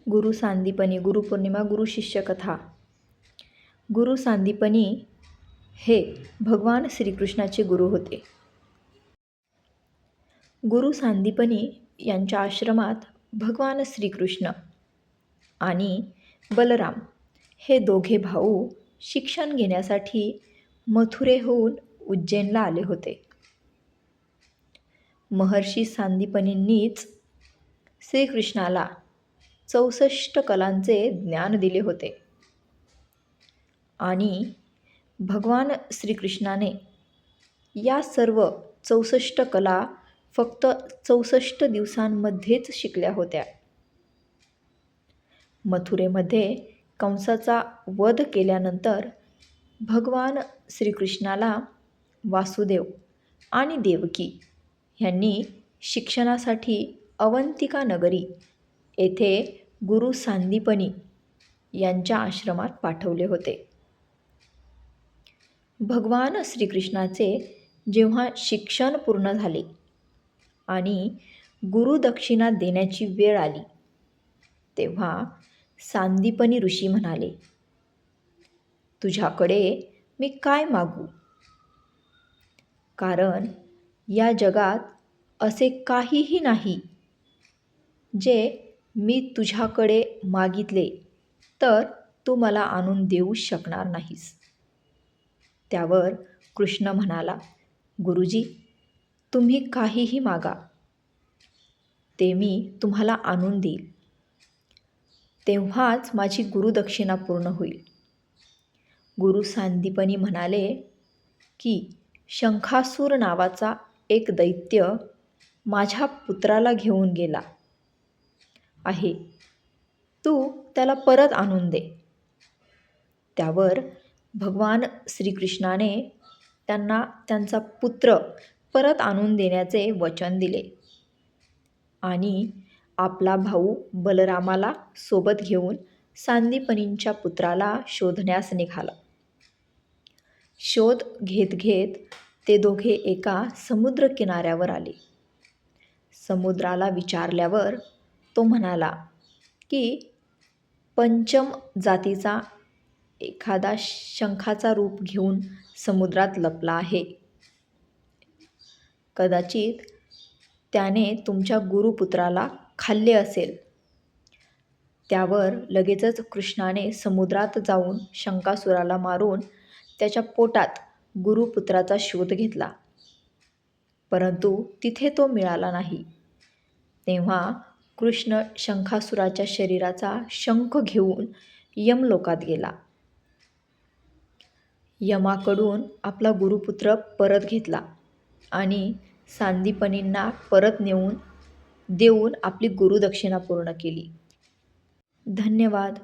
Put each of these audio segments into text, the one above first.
गुरु सांदीपनी गुरुपौर्णिमा गुरुशिष्य कथा. गुरु सांदीपनी हे भगवान श्रीकृष्णाचे गुरु होते. गुरु सांदीपनी यांच्या आश्रमात भगवान श्रीकृष्ण आणि बलराम हे दोघे भाऊ शिक्षण घेण्यासाठी मथुरेहून उज्जैनला आले होते. महर्षी सांदीपनींनीच श्रीकृष्णाला 64 कलांचे ज्ञान दिले होते आणि भगवान श्रीकृष्णाने या सर्व 64 कला फक्त 64 दिवसांमध्येच शिकल्या होत्या. मथुरेमध्ये कंसाचा वध केल्यानंतर भगवान श्रीकृष्णाला वासुदेव आणि देवकी यांनी शिक्षणासाठी अवंतिका नगरी येथे गुरु सांदीपनी यांच्या आश्रमात पाठवले होते. भगवान श्रीकृष्णाचे जेव्हा शिक्षण पूर्ण झाले आणि गुरुदक्षिणा देण्याची वेळ आली तेव्हा सांदीपनी ऋषी म्हणाले, तुझ्याकडे मी काय मागू? कारण या जगात असे काहीही नाही जे मी तुझ्याकडे मागितले तर तू मला आणून देऊ शकणार नाहीस. त्यावर कृष्ण म्हणाला, गुरुजी, तुम्ही काहीही मागा, ते मी तुम्हाला आणून देईल. तेव्हाच माझी गुरुदक्षिणा पूर्ण होईल. गुरु सांदीपनी म्हणाले की शंखासूर नावाचा एक दैत्य माझ्या पुत्राला घेऊन गेला आहे, तू त्याला परत आणून दे. त्यावर भगवान श्रीकृष्णाने त्यांना त्यांचा पुत्र परत आणून देण्याचे वचन दिले आणि आपला भाऊ बलरामाला सोबत घेऊन सांदीपनींच्या पुत्राला शोधण्यास निघाला. शोध घेत घेत ते दोघे एका समुद्र किनाऱ्यावर आले. समुद्राला विचारल्यावर तो म्हणाला की पंचम जातीचा एखादा शंखाचा रूप घेऊन समुद्रात लपला आहे. कदाचित त्याने तुमच्या गुरुपुत्राला खाल्ले असेल. त्यावर लगेचच कृष्णाने समुद्रात जाऊन शंखासुराला मारून त्याच्या पोटात गुरुपुत्राचा शोध घेतला, परंतु तिथे तो मिळाला नाही. तेव्हा कृष्ण शंखासुराच्या शरीराचा शंख घेऊन यमलोकात गेला. यमाकडून आपला गुरुपुत्र परत घेतला आणि सांदीपनींना परत देऊन आपली गुरुदक्षिणा पूर्ण केली. धन्यवाद.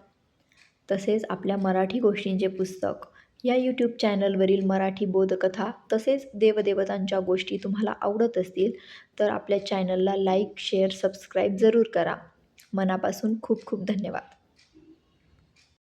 तसेच आपल्या मराठी गोष्टींचे पुस्तक या यूट्यूब चॅनलवरील मराठी बोधकथा तसेच देवदेवतांच्या गोष्टी तुम्हाला आवडत असतील तर आपल्या चॅनलला लाईक, शेअर, सबस्क्राईब जरूर करा. मनापासून खूप खूप धन्यवाद.